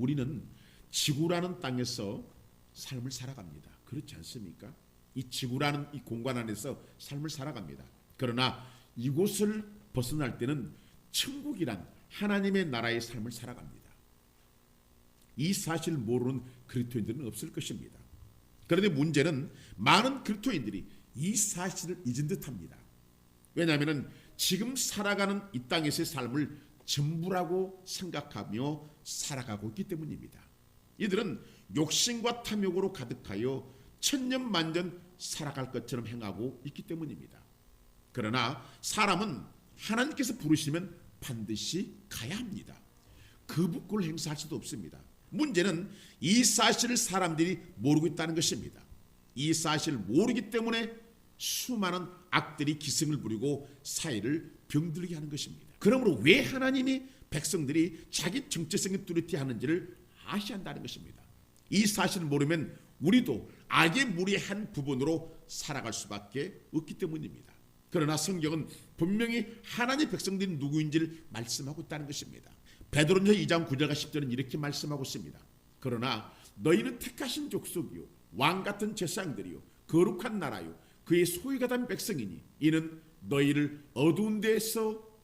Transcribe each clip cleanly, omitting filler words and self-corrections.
우리는 지구라는 땅에서 삶을 살아갑니다. 그렇지 않습니까? 이 지구라는 이 공간 안에서 삶을 살아갑니다. 그러나 이곳을 벗어날 때는 천국이란 하나님의 나라의 삶을 살아갑니다. 이 사실을 모르는 그리스도인들은 없을 것입니다. 그런데 문제는 많은 그리스도인들이 이 사실을 잊은 듯합니다. 왜냐하면 지금 살아가는 이 땅에서의 삶을 전부라고 생각하며 살아가고 있기 때문입니다. 이들은 욕심과 탐욕으로 가득하여 천년만년 살아갈 것처럼 행하고 있기 때문입니다. 그러나 사람은 하나님께서 부르시면 반드시 가야 합니다. 거부권을 행사할 수도 없습니다. 문제는 이 사실을 사람들이 모르고 있다는 것입니다. 이 사실을 모르기 때문에 수많은 악들이 기승을 부리고 사회를 병들게 하는 것입니다. 그러므로 왜 하나님이 백성들이 자기 정체성이 뚜렷히 하는지를 아셔야 한다는 것입니다. 이 사실을 모르면 우리도 악의 무리의 한 부분으로 살아갈 수밖에 없기 때문입니다. 그러나 성경은 분명히 하나님의 백성들이 누구인지를 말씀하고 있다는 것입니다. 베드로전서 2장 9절과 10절은 이렇게 말씀하고 있습니다. 그러나 너희는 택하신 족속이요 왕같은 제사장들이요 거룩한 나라요 그의 소유가 된 백성이니 이는 너희를 어두운 데에서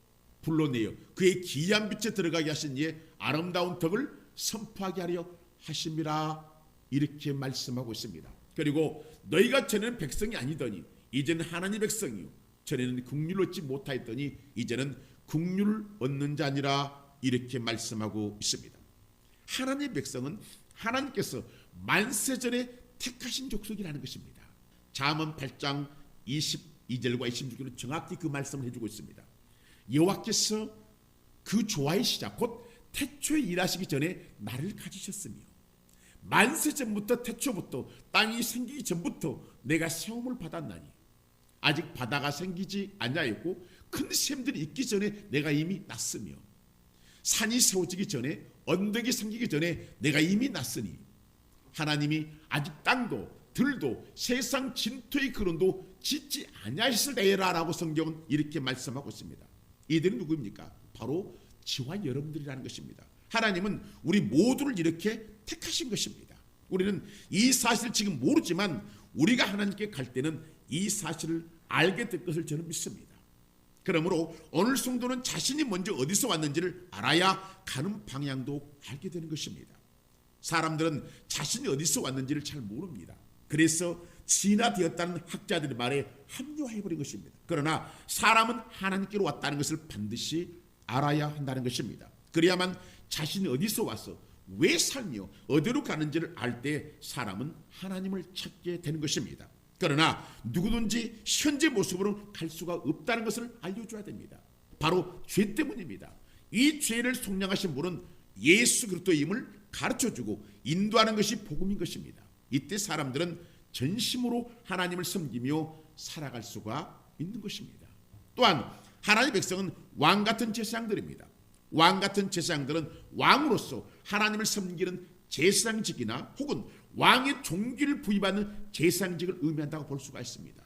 불러내어 그의 기이한 빛에 들어가게 하신 이의 아름다운 덕을 선포하게 하려 하심이라 이렇게 말씀하고 있습니다. 그리고 너희가 전에는 백성이 아니더니 이제는 하나님의 백성이요 전에는 국률을 얻지 못하였더니 이제는 국률을 얻는 자니라 이렇게 말씀하고 있습니다. 하나님의 백성은 하나님께서 만세전에 택하신 족속이라는 것입니다. 잠언 8장 22절과 26절은 정확히 그 말씀을 해주고 있습니다. 여호와께서 그 조화의 시작 곧 태초에 일하시기 전에 나를 가지셨으며 만세전부터 태초부터 땅이 생기기 전부터 내가 세움을 받았나니 아직 바다가 생기지 아니하였고 큰 샘들이 있기 전에 내가 이미 났으며 산이 세워지기 전에 언덕이 생기기 전에 내가 이미 났으니 하나님이 아직 땅도 들도 세상 진토의 근원도 짓지 아니하셨을 때라라고 성경은 이렇게 말씀하고 있습니다. 이들은 누구입니까? 바로 저와 여러분들이라는 것입니다. 하나님은 우리 모두를 이렇게 택하신 것입니다. 우리는 이 사실을 지금 모르지만 우리가 하나님께 갈 때는 이 사실을 알게 될 것을 저는 믿습니다. 그러므로 오늘 성도는 자신이 먼저 어디서 왔는지를 알아야 가는 방향도 알게 되는 것입니다. 사람들은 자신이 어디서 왔는지를 잘 모릅니다. 그래서 진화되었다는 학자들의 말에 합리화해버린 것입니다. 그러나 사람은 하나님께로 왔다는 것을 반드시 알아야 한다는 것입니다. 그래야만 자신이 어디서 와서 왜 살며 어디로 가는지를 알 때 사람은 하나님을 찾게 되는 것입니다. 그러나 누구든지 현재 모습으로 갈 수가 없다는 것을 알려줘야 됩니다. 바로 죄 때문입니다. 이 죄를 속량하신 분은 예수 그리스도임을 가르쳐주고 인도하는 것이 복음인 것입니다. 이때 사람들은 전심으로 하나님을 섬기며 살아갈 수가 있는 것입니다. 또한 하나님의 백성은 왕같은 제사장들입니다. 왕같은 제사장들은 왕으로서 하나님을 섬기는 제사장직이나 혹은 왕의 종기를 부여받는 제사장직을 의미한다고 볼 수가 있습니다.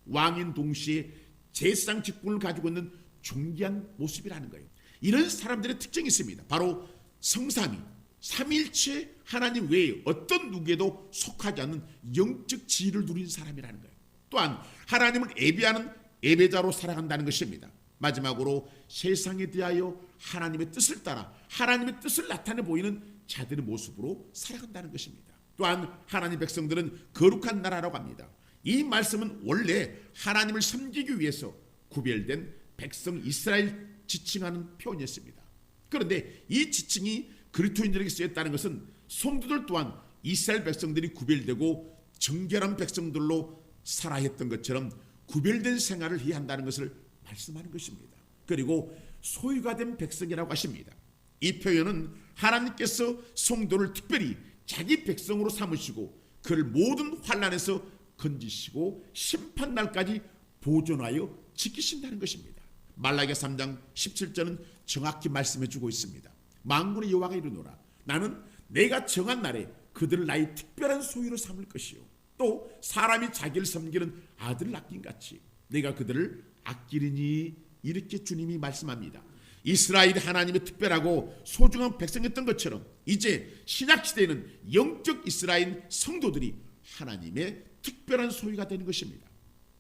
왕인 동시에 제사장 직분을 가지고 있는 존귀한 모습이라는 거예요. 이런 사람들의 특징이 있습니다. 바로 성삼위 삼일체 하나님 외에 어떤 누구에도 속하지 않는 영적 지위를 누린 사람이라는 거예요. 또한 하나님을 예배하는 예배자로 살아간다는 것입니다. 마지막으로 세상에 대하여 하나님의 뜻을 따라 하나님의 뜻을 나타내 보이는 자들의 모습으로 살아간다는 것입니다. 또한 하나님 백성들은 거룩한 나라라고 합니다. 이 말씀은 원래 하나님을 섬기기 위해서 구별된 백성 이스라엘 지칭하는 표현이었습니다. 그런데 이 지칭이 그리스도인들에게 쓰였다는 것은 성도들 또한 이스라엘 백성들이 구별되고 정결한 백성들로 살아야 했던 것처럼 구별된 생활을 해야 한다는 것을 말씀하는 것입니다. 그리고 소유가 된 백성이라고 하십니다. 이 표현은 하나님께서 성도를 특별히 자기 백성으로 삼으시고 그를 모든 환난에서 건지시고 심판날까지 보존하여 지키신다는 것입니다. 말라기야 3장 17절은 정확히 말씀해주고 있습니다. 만군의 여호와가 이르노라 나는 내가 정한 날에 그들을 나의 특별한 소유로 삼을 것이요 또 사람이 자기를 섬기는 아들을 아낀 같이 내가 그들을 아끼리니 이렇게 주님이 말씀합니다. 이스라엘이 하나님의 특별하고 소중한 백성이었던 것처럼 이제 신약시대에는 영적 이스라엘 성도들이 하나님의 특별한 소유가 되는 것입니다.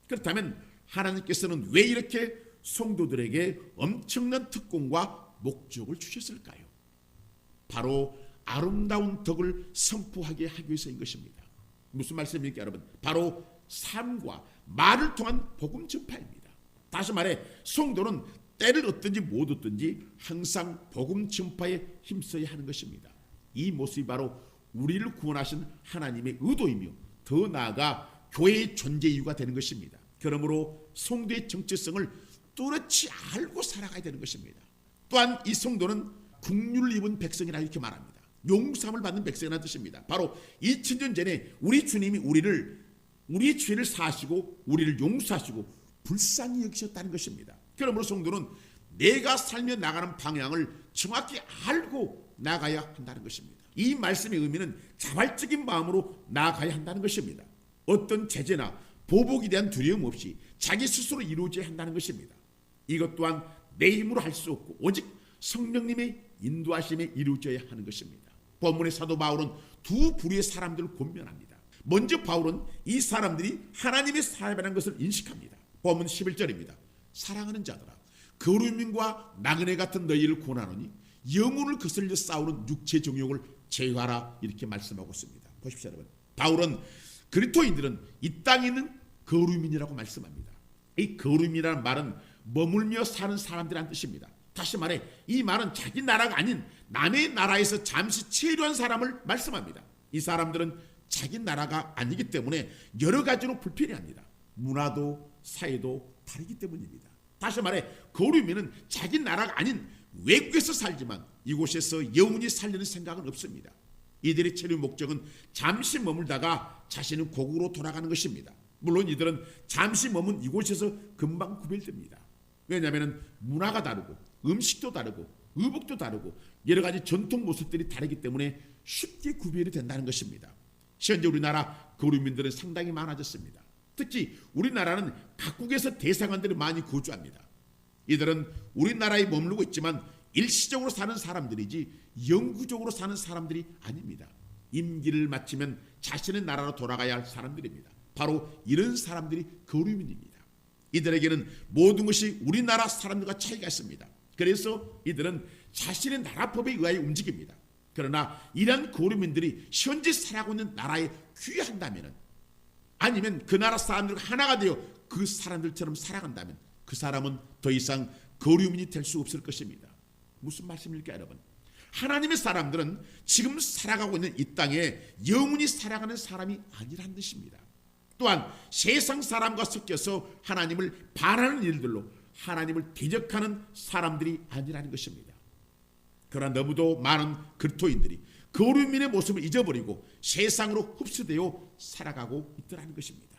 그렇다면 하나님께서는 왜 이렇게 성도들에게 엄청난 특권과 목적을 주셨을까요? 바로 아름다운 덕을 선포하게 하기 위해서인 것입니다. 무슨 말씀입니까, 여러분? 바로 삶과 말을 통한 복음 전파입니다. 다시 말해 성도는 때를 얻든지 못 얻든지 항상 복음 전파에 힘써야 하는 것입니다. 이 모습이 바로 우리를 구원하신 하나님의 의도이며 더 나아가 교회의 존재 이유가 되는 것입니다. 그러므로 성도의 정체성을 뚜렷이 알고 살아가야 되는 것입니다. 또한 이 성도는 긍휼을 입은 백성이라 이렇게 말합니다. 용서함을 받는 백성이라는 뜻입니다. 바로 2000년 전에 우리 주님이 우리의 죄를 사하시고 우리를 용서하시고 불쌍히 여기셨다는 것입니다. 그러므로 성도는 내가 살며 나가는 방향을 정확히 알고 나가야 한다는 것입니다. 이 말씀의 의미는 자발적인 마음으로 나아가야 한다는 것입니다. 어떤 제재나 보복에 대한 두려움 없이 자기 스스로 이루어져야 한다는 것입니다. 이것 또한 내 힘으로 할 수 없고 오직 성령님의 인도하심에 이루어져야 하는 것입니다. 본문의 사도 바울은 두 부류의 사람들을 권면합니다. 먼저 바울은 이 사람들이 하나님의 사람이라는 것을 인식합니다. 본문 11절입니다. 사랑하는 자들아 거룩민과 나그네 같은 너희를 권하노니 영혼을 거슬려 싸우는 육체 정욕을 제어하라 이렇게 말씀하고 있습니다. 보십시오 여러분. 바울은 그리스도인들은 이 땅에 있는 거룩민이라고 말씀합니다. 이 거룩민이라는 말은 머물며 사는 사람들이라는 뜻입니다. 다시 말해 이 말은 자기 나라가 아닌 남의 나라에서 잠시 체류한 사람을 말씀합니다. 이 사람들은 자기 나라가 아니기 때문에 여러 가지로 불편해합니다. 문화도 사회도 다르기 때문입니다. 다시 말해 거룩민은 자기 나라가 아닌 외국에서 살지만 이곳에서 영원히 살려는 생각은 없습니다. 이들의 체류 목적은 잠시 머물다가 자신은 고국으로 돌아가는 것입니다. 물론 이들은 잠시 머문 이곳에서 금방 구별됩니다. 왜냐하면 문화가 다르고 음식도 다르고 의복도 다르고 여러 가지 전통 모습들이 다르기 때문에 쉽게 구별이 된다는 것입니다. 현재 우리나라 거류민들은 상당히 많아졌습니다. 특히 우리나라는 각국에서 대사관들이 많이 거주합니다. 이들은 우리나라에 머물고 있지만 일시적으로 사는 사람들이지 영구적으로 사는 사람들이 아닙니다. 임기를 마치면 자신의 나라로 돌아가야 할 사람들입니다. 바로 이런 사람들이 거류민입니다. 이들에게는 모든 것이 우리나라 사람들과 차이가 있습니다. 그래서 이들은 자신의 나라법에 의하여 움직입니다. 그러나 이러한 거류민들이 현재 살아가고 있는 나라에 귀한다면 아니면 그 나라 사람들과 하나가 되어 그 사람들처럼 살아간다면 그 사람은 더 이상 거류민이 될 수 없을 것입니다. 무슨 말씀입니까 여러분? 하나님의 사람들은 지금 살아가고 있는 이 땅에 영원히 살아가는 사람이 아니라는 뜻입니다. 또한 세상 사람과 섞여서 하나님을 바라는 일들로 하나님을 대적하는 사람들이 아니라는 것입니다. 그러나 너무도 많은 그리스도인들이 거류민의 모습을 잊어버리고 세상으로 흡수되어 살아가고 있더라는 것입니다.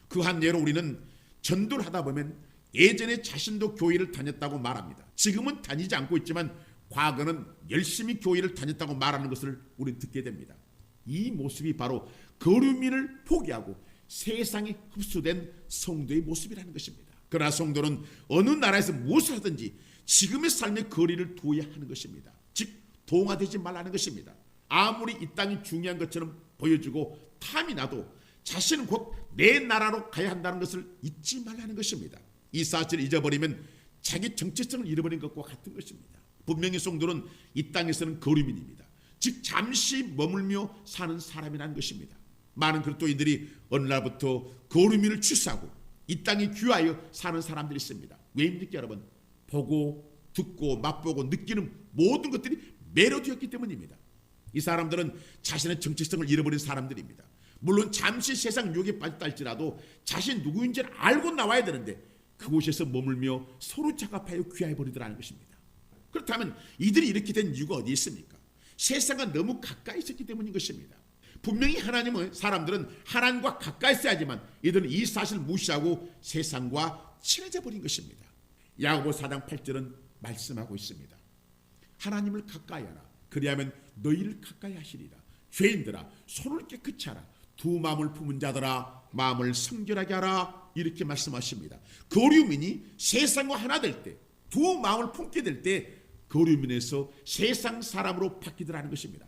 그 한 예로 우리는 전도를 하다 보면 예전에 자신도 교회를 다녔다고 말합니다. 지금은 다니지 않고 있지만 과거는 열심히 교회를 다녔다고 말하는 것을 우리는 듣게 됩니다. 이 모습이 바로 거류민을 포기하고 세상에 흡수된 성도의 모습이라는 것입니다. 그러나 성도는 어느 나라에서 무엇을 하든지 지금의 삶의 거리를 두어야 하는 것입니다. 즉 동화되지 말라는 것입니다. 아무리 이 땅이 중요한 것처럼 보여주고 탐이 나도 자신은 곧 내 나라로 가야 한다는 것을 잊지 말라는 것입니다. 이 사실을 잊어버리면 자기 정체성을 잃어버린 것과 같은 것입니다. 분명히 성도는 이 땅에서는 거류민입니다. 즉 잠시 머물며 사는 사람이라는 것입니다. 많은 그리스도인들이 어느 날부터 거류민을 취소하고 이 땅에 귀하여 사는 사람들이 있습니다. 왜입니까 여러분? 보고 듣고 맛보고 느끼는 모든 것들이 매료되었기 때문입니다. 이 사람들은 자신의 정체성을 잃어버린 사람들입니다. 물론 잠시 세상 유혹에 빠졌다 할지라도 자신 누구인지를 알고 나와야 되는데 그곳에서 머물며 서로 작업하여 귀해버리더라는 것입니다. 그렇다면 이들이 이렇게 된 이유가 어디에 있습니까? 세상과 너무 가까이 있었기 때문인 것입니다. 분명히 하나님은 사람들은 하나님과 가까이 있어야지만 이들은 이 사실을 무시하고 세상과 친해져 버린 것입니다. 야고보 4장 8절은 말씀하고 있습니다. 하나님을 가까이 하라. 그리하면 너희를 가까이 하시리라. 죄인들아 손을 깨끗이 하라. 두 마음을 품은 자들아 마음을 성결하게 하라. 이렇게 말씀하십니다. 거류민이 세상과 하나 될 때 두 마음을 품게 될 때 거류민에서 세상 사람으로 바뀌더라는 것입니다.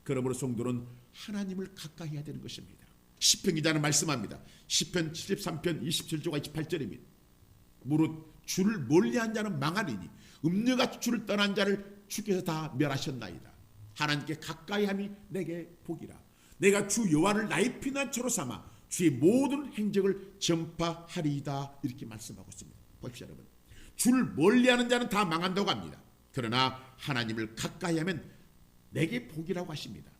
그러므로 성도는 하나님을 가까이 해야 되는 것입니다. 시편 기자는 말씀합니다. 시편 73편 27절과 28절입니다. 무릇 주를 멀리한 자는 망하리니 음녀같이 주를 떠난 자를 주께서 다 멸하셨나이다. 하나님께 가까이함이 내게 복이라. 내가 주 여호와를 나의 피난처로 삼아 주의 모든 행적을 전파하리이다. 이렇게 말씀하고 있습니다. 보십시오 여러분. 주를 멀리하는 자는 다 망한다고 합니다. 그러나 하나님을 가까이하면 내게 복이라고 하십니다.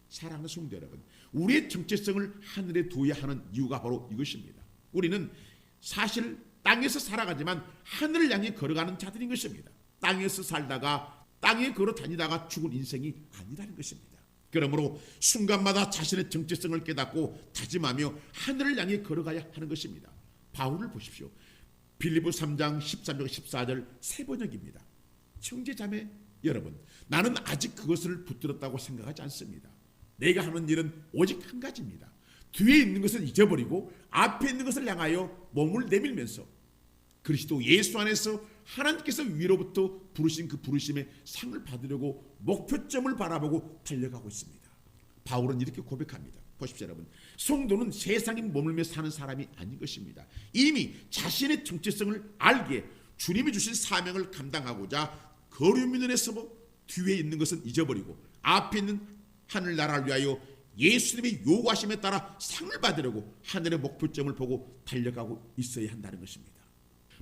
사랑하는 성도 여러분, 우리의 정체성을 하늘에 두어야 하는 이유가 바로 이것입니다. 우리는 사실 땅에서 살아가지만 하늘을 향해 걸어가는 자들인 것입니다. 땅에서 살다가 땅에 걸어 다니다가 죽은 인생이 아니라는 것입니다. 그러므로 순간마다 자신의 정체성을 깨닫고 다짐하며 하늘을 향해 걸어가야 하는 것입니다. 바울을 보십시오. 빌립보 3장 13절 14절 세 번역입니다. 형제자매 여러분, 나는 아직 그것을 붙들었다고 생각하지 않습니다. 내가 하는 일은 오직 한 가지입니다. 뒤에 있는 것을 잊어버리고 앞에 있는 것을 향하여 몸을 내밀면서 그리스도 예수 안에서 하나님께서 위로부터 부르신 그 부르심의 상을 받으려고 목표점을 바라보고 달려가고 있습니다. 바울은 이렇게 고백합니다. 보십시오 여러분. 성도는 세상에 머물며 사는 사람이 아닌 것입니다. 이미 자신의 정체성을 알기에 주님이 주신 사명을 감당하고자 거류민원에서 뒤에 있는 것은 잊어버리고 앞에 있는 하늘나라를 위하여 예수님의 요구하심에 따라 상을 받으려고 하늘의 목표점을 보고 달려가고 있어야 한다는 것입니다.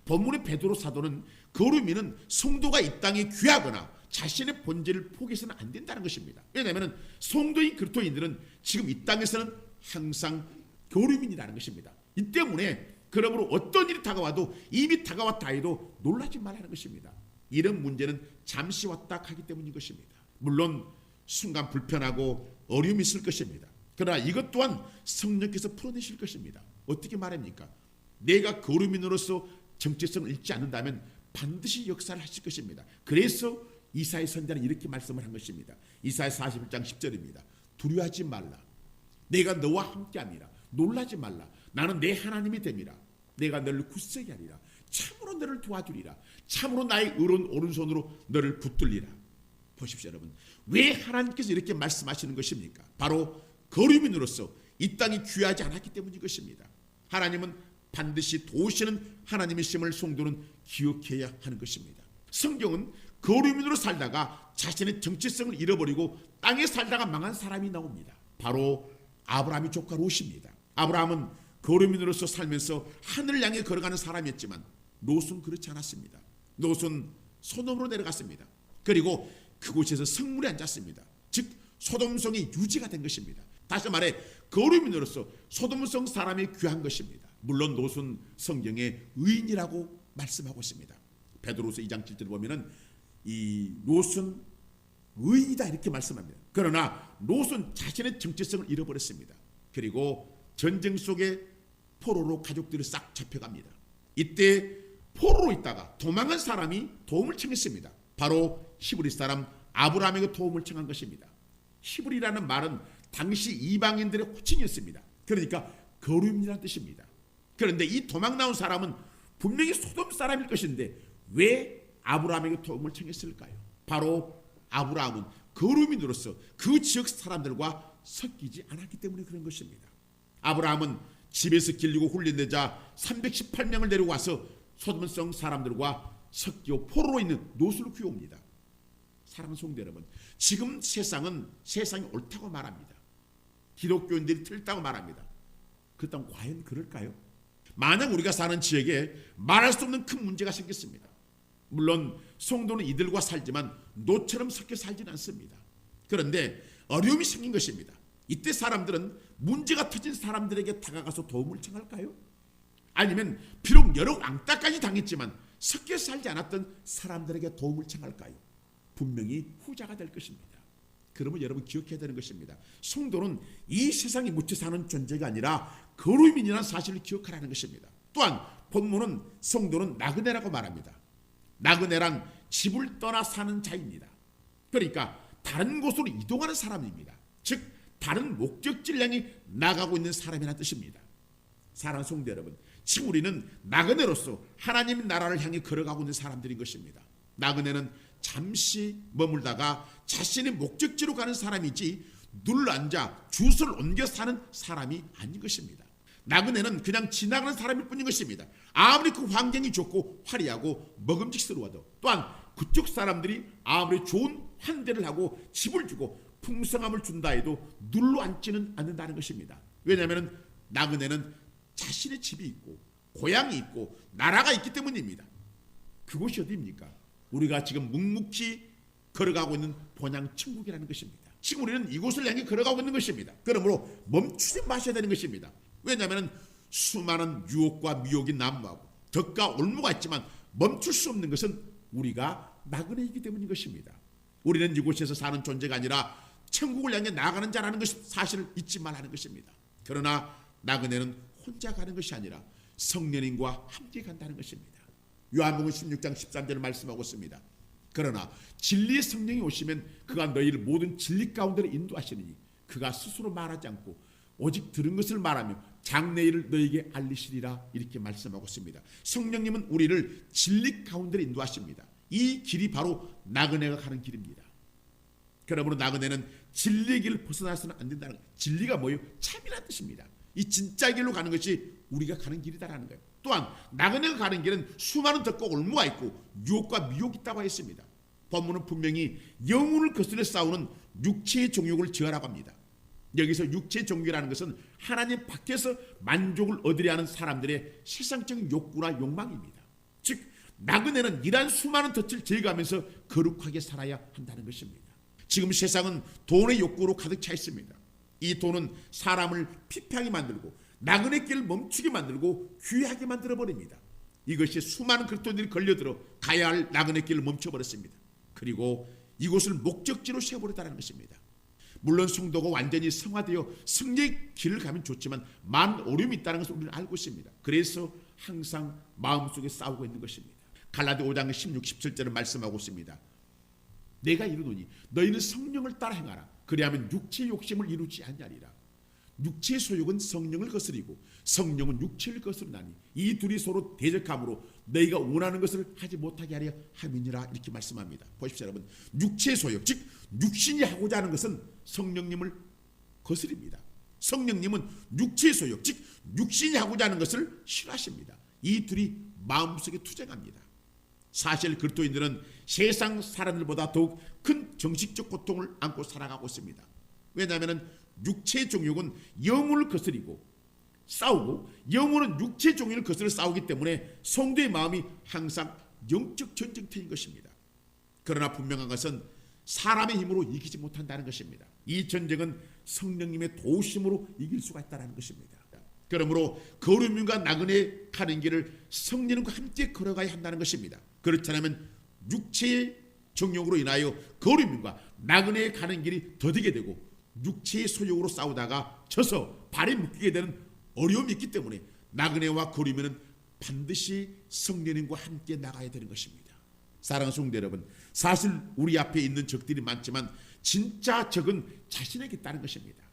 본문의 베드로 사도는 거류민은 성도가 이 땅에 귀하거나 자신의 본질을 포기해서는 안 된다는 것입니다. 왜냐하면 성도인 그리스도인들은 지금 이 땅에서는 항상 거류민이라는 것입니다. 이 때문에 그러므로 어떤 일이 다가와도 이미 다가왔다 해도 놀라지 말라는 것입니다. 이런 문제는 잠시 왔다 가기 때문인 것입니다. 물론 순간 불편하고 어려움이 있을 것입니다. 그러나 이것 또한 성령께서 풀어내실 것입니다. 어떻게 말합니까? 내가 거류민으로서 정체성을 잃지 않는다면 반드시 역사를 하실 것입니다. 그래서 이사야 선지자는 이렇게 말씀을 한 것입니다. 이사야 41장 10절입니다. 두려워하지 말라. 내가 너와 함께함이라. 놀라지 말라. 나는 내 하나님이 됨이라. 내가 너를 굳세게 하리라. 참으로 너를 도와주리라. 참으로 나의 의로운 오른손으로 너를 붙들리라. 보십시오 여러분. 왜 하나님께서 이렇게 말씀하시는 것입니까? 바로 거류민으로서 이 땅이 귀하지 않았기 때문인 것입니다. 하나님은 반드시 도우시는 하나님이심을 성도는 기억해야 하는 것입니다. 성경은 거류민으로 살다가 자신의 정체성을 잃어버리고 땅에 살다가 망한 사람이 나옵니다. 바로 아브라함의 조카 롯입니다. 아브라함은 거류민으로서 살면서 하늘을 향해 걸어가는 사람이었지만 롯은 그렇지 않았습니다. 롯은 소돔으로 내려갔습니다. 그리고 그곳에서 성문에 앉았습니다. 즉 소돔성이 유지가 된 것입니다. 다시 말해 거류민으로서 소돔성 사람이 귀한 것입니다. 물론 롯은 성경에 의인이라고 말씀하고 있습니다. 베드로서 2장 7절에 보면은 이 롯은 의인이다 이렇게 말씀합니다. 그러나 롯은 자신의 정체성을 잃어버렸습니다. 그리고 전쟁 속에 포로로 가족들이 싹 잡혀갑니다. 이때 포로로 있다가 도망한 사람이 도움을 청했습니다. 바로 히브리 사람 아브라함에게 도움을 청한 것입니다. 히브리라는 말은 당시 이방인들의 호칭이었습니다. 그러니까 거류민이라는 뜻입니다. 그런데 이 도망 나온 사람은 분명히 소돔 사람일 것인데 왜 아브라함에게 도움을 청했을까요? 바로 아브라함은 거류민으로서 그 지역 사람들과 섞이지 않았기 때문에 그런 것입니다. 아브라함은 집에서 길리고 훈련되자 318명을 데리고 와서 소돔성 사람들과 섞여 포로로 있는 롯을 구해옵니다. 사랑하는 성도 여러분, 지금 세상이 옳다고 말합니다. 기독교인들이 틀렸다고 말합니다. 그렇다면 과연 그럴까요? 만약 우리가 사는 지역에 말할 수 없는 큰 문제가 생겼습니다. 물론 성도는 이들과 살지만 롯처럼 섞여 살지는 않습니다. 그런데 어려움이 생긴 것입니다. 이때 사람들은 문제가 터진 사람들에게 다가가서 도움을 청할까요? 아니면 비록 여러 왕따까지 당했지만 섞여 살지 않았던 사람들에게 도움을 청할까요? 분명히 후자가 될 것입니다. 그러면 여러분 기억해야 되는 것입니다. 성도는 이 세상에 묻혀 사는 존재가 아니라 거류민이라는 사실을 기억하라는 것입니다. 또한 본문은 성도는 나그네라고 말합니다. 나그네란 집을 떠나 사는 자입니다. 그러니까 다른 곳으로 이동하는 사람입니다. 즉 다른 목적지를 향해 나가고 있는 사람이라는 뜻입니다. 사랑하는 성도 여러분, 지금 우리는 나그네로서 하나님 나라를 향해 걸어가고 있는 사람들인 것입니다. 나그네는 잠시 머물다가 자신의 목적지로 가는 사람이지 눌러앉아 줄 옮겨 사는 사람이 아닌 것입니다. 나그네는 그냥 지나가는 사람일 뿐인 것입니다. 아무리 그 환경이 좋고 화려하고 먹음직스러워도, 또한 그쪽 사람들이 아무리 좋은 환대를 하고 집을 주고 풍성함을 준다 해도 눌러앉지는 않는다는 것입니다. 왜냐하면 나그네는 자신의 집이 있고 고향이 있고 나라가 있기 때문입니다. 그곳이 어디입니까? 우리가 지금 묵묵히 걸어가고 있는 본향 천국이라는 것입니다. 지금 우리는 이곳을 향해 걸어가고 있는 것입니다. 그러므로 멈추지 마셔야 되는 것입니다. 왜냐하면 수많은 유혹과 미혹이 난무하고 덕과 올무가 있지만 멈출 수 없는 것은 우리가 나그네이기 때문인 것입니다. 우리는 이곳에서 사는 존재가 아니라 천국을 향해 나아가는 자라는 것 사실을 잊지 말라는 것입니다. 그러나 나그네는 혼자 가는 것이 아니라 성령님과 함께 간다는 것입니다. 요한복음 16장 13절을 말씀하고 있습니다. 그러나 진리의 성령이 오시면 그가 너희를 모든 진리 가운데로 인도하시느니 그가 스스로 말하지 않고 오직 들은 것을 말하며 장래일을 너희에게 알리시리라, 이렇게 말씀하고 있습니다. 성령님은 우리를 진리 가운데로 인도하십니다. 이 길이 바로 나그네가 가는 길입니다. 그러므로 나그네는 진리의 길을 벗어나서는 안 된다는 거예요. 진리가 뭐예요? 참이라는 뜻입니다. 이 진짜 길로 가는 것이 우리가 가는 길이다라는 거예요. 또한 나그네가 가는 길은 수많은 덕과 올무가 있고 유혹과 미혹이 있다고 했습니다. 본문은 분명히 영혼을 거스려 싸우는 육체의 정욕을 제어하라고 합니다. 여기서 육체의 정욕이라는 것은 하나님 밖에서 만족을 얻으려 하는 사람들의 세상적인 욕구나 욕망입니다. 즉 나그네는 이러한 수많은 덫을 제거하면서 거룩하게 살아야 한다는 것입니다. 지금 세상은 돈의 욕구로 가득 차 있습니다. 이 돈은 사람을 피폐하게 만들고 나그네 길을 멈추게 만들고 귀하게 만들어버립니다. 이것이 수많은 그리스도인들이 걸려들어 가야 할 나그네 길을 멈춰버렸습니다. 그리고 이곳을 목적지로 세워버렸다는 것입니다. 물론 성도가 완전히 성화되어 승리의 길을 가면 좋지만 많은 어려움이 있다는 것을 우리는 알고 있습니다. 그래서 항상 마음속에 싸우고 있는 것입니다. 갈라디 5장 16, 17절을 말씀하고 있습니다. 내가 이르노니 너희는 성령을 따라 행하라. 그리하면 육체의 욕심을 이루지 아니하리라. 육체의 소욕은 성령을 거스리고 성령은 육체를 거스르나니 이 둘이 서로 대적함으로 너희가 원하는 것을 하지 못하게 하려 함이니라, 이렇게 말씀합니다. 보십시오 여러분, 육체의 소욕, 즉 육신이 하고자 하는 것은 성령님을 거스립니다. 성령님은 육체의 소욕, 즉 육신이 하고자 하는 것을 싫어하십니다. 이 둘이 마음속에 투쟁합니다. 사실 그리스도인들은 세상 사람들보다 더욱 큰 정식적 고통을 안고 살아가고 있습니다. 왜냐하면 육체의 정욕은 영혼을 거스리고 싸우고 영혼은 육체의 정욕을 거스려 싸우기 때문에 성도의 마음이 항상 영적 전쟁터인 것입니다. 그러나 분명한 것은 사람의 힘으로 이기지 못한다는 것입니다. 이 전쟁은 성령님의 도우심으로 이길 수가 있다는 것입니다. 그러므로 거룩민과 나그네 가는 길을 성령과 함께 걸어가야 한다는 것입니다. 그렇지 않으면 육체의 정욕으로 인하여 거룩민과 나그네 가는 길이 더디게 되고 육체의 소욕으로 싸우다가 져서 발에 묶이게 되는 어려움이 있기 때문에 나그네와 거룩민은 반드시 성령님과 함께 나가야 되는 것입니다. 사랑하는 성도 여러분, 사실 우리 앞에 있는 적들이 많지만 진짜 적은 자신에게 있다는 것입니다.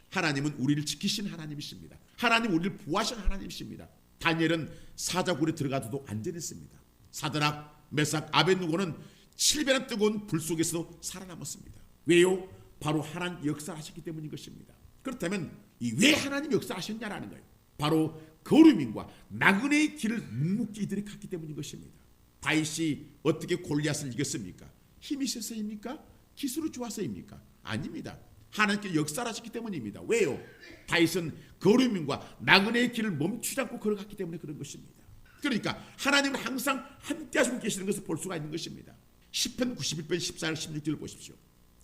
하나님은 우리를 지키신 하나님이십니다. 하나님 우리를 보호하신 하나님이십니다. 다니엘은 사자굴에 들어가도 안전했습니다. 사드락, 메삭, 아벳느고는 7배나 뜨거운 불 속에서도 살아남았습니다. 왜요? 바로 하나님 역사하셨기 때문인 것입니다. 그렇다면 왜 하나님 역사하셨냐라는 거예요. 바로 거룩민과 나그네의 길을 묵묵히 이들이 갔기 때문인 것입니다. 다윗이 어떻게 골리앗을 이겼습니까? 힘이 있어서입니까? 기술이 좋아서입니까? 아닙니다. 하나님께 역사하셨기 때문입니다. 왜요? 다윗은 거룩민과 나그네의 길을 멈추지 않고 걸어갔기 때문에 그런 것입니다. 그러니까 하나님은 항상 함께 하시고 계시는 것을 볼 수가 있는 것입니다. 시편 91편 14절 16절을 보십시오.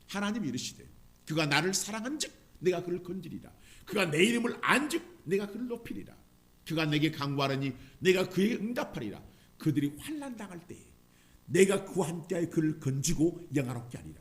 하나님이 이르시되 그가 나를 사랑한즉 내가 그를 건지리라. 그가 내 이름을 안즉 내가 그를 높이리라. 그가 내게 강구하려니 내가 그에게 응답하리라. 그들이 환난 당할 때에 내가 그와 함께하여 그를 건지고 영화롭게 하리라.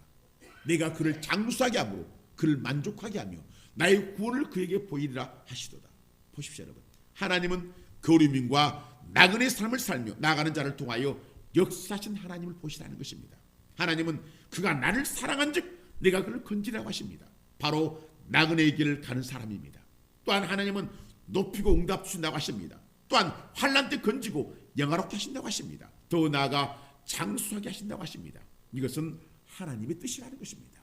내가 그를 장수하게 하므로 그를 만족하게 하며 나의 구원을 그에게 보이리라 하시도다. 보십시오 여러분, 하나님은 거룩민과 나그네의 삶을 살며 나가는 자를 통하여 역사하신 하나님을 보시라는 것입니다. 하나님은 그가 나를 사랑한즉 내가 그를 건지라고 하십니다. 바로 나그네의 길을 가는 사람입니다. 또한 하나님은 높이고 응답 주신다고 하십니다. 또한 환난 때 건지고 영화롭게 하신다고 하십니다. 더 나아가 장수하게 하신다고 하십니다. 이것은 하나님의 뜻이라는 것입니다.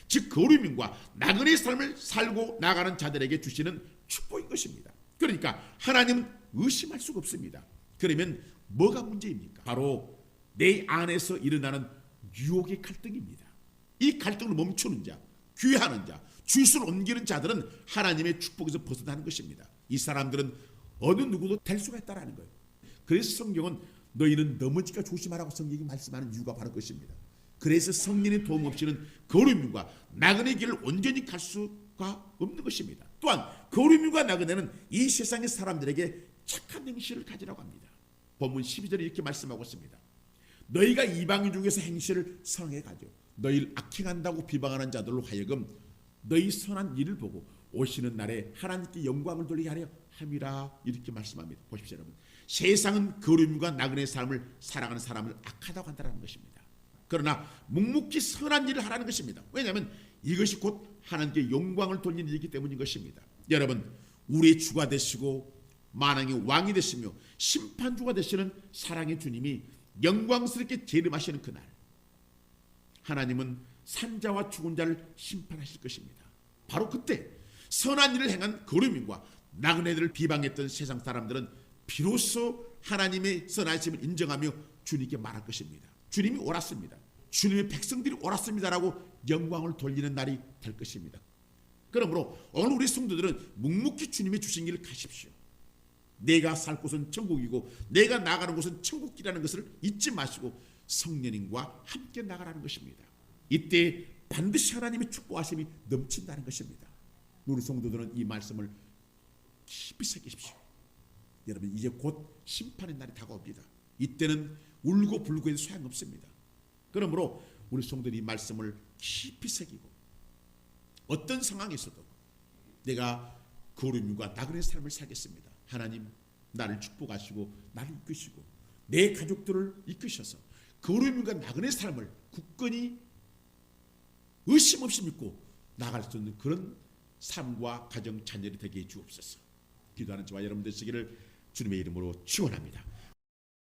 즉 거룩민과 나그네의 삶을 살고 나가는 자들에게 주시는 축복인 것입니다. 그러니까 하나님은 의심할 수가 없습니다. 그러면 뭐가 문제입니까? 바로 내 안에서 일어나는 유혹의 갈등입니다. 이 갈등을 멈추는 자, 귀하는 자, 주의를 옮기는 자들은 하나님의 축복에서 벗어나는 것입니다. 이 사람들은 어느 누구도 될 수가 있다는 거예요. 그래서 성경은 너희는 넘어질까 조심하라고 성경이 말씀하는 이유가 바로 그것입니다. 그래서 성령의 도움 없이는 거룩민과 나그네 길을 온전히 갈 수가 없는 것입니다. 또한 거룩민과 나그네는 이 세상의 사람들에게 착한 행실을 가지라고 합니다. 본문 12절에 이렇게 말씀하고 있습니다. 너희가 이방인 중에서 행실을 성에 가져 너희를 악행한다고 비방하는 자들로 하여금 너희 선한 일을 보고 오시는 날에 하나님께 영광을 돌리게 하려 함이라 이렇게 말씀합니다. 보십시오 여러분. 세상은 거룩과 나그네의 삶을 살아가는 사람을 악하다고 한다는 것입니다. 그러나 묵묵히 선한 일을 하라는 것입니다. 왜냐하면 이것이 곧 하나님께 영광을 돌리는 일이기 때문인 것입니다. 여러분 우리의 주가 되시고 만왕의 왕이 되시며 심판주가 되시는 사랑의 주님이 영광스럽게 재림하시는 그날 하나님은 산자와 죽은 자를 심판하실 것입니다. 바로 그때 선한 일을 행한 거룩민과 나그네들을 비방했던 세상 사람들은 비로소 하나님의 선하심을 인정하며 주님께 말할 것입니다. 주님이 옳았습니다. 주님의 백성들이 옳았습니다라고 영광을 돌리는 날이 될 것입니다. 그러므로 오늘 우리 성도들은 묵묵히 주님의 주신 길을 가십시오. 내가 살 곳은 천국이고 내가 나가는 곳은 천국이라는 것을 잊지 마시고 성령님과 함께 나가라는 것입니다. 이때 반드시 하나님의 축복하심이 넘친다는 것입니다. 우리 성도들은 이 말씀을 깊이 새기십시오. 여러분 이제 곧 심판의 날이 다가옵니다. 이때는 울고 불고 해도 소용없습니다. 그러므로 우리 성도들이 이 말씀을 깊이 새기고 어떤 상황에서도 내가 거룩과 나그네의 삶을 살겠습니다. 하나님 나를 축복하시고 나를 이끄시고 내 가족들을 이끄셔서 거룩과 나그네의 삶을 굳건히 의심 없이 믿고 나갈 수 있는 그런 삶과 가정 자녀들이 되게 해 주옵소서. 기도하는 저와 여러분 되시기를 주님의 이름으로 축원합니다.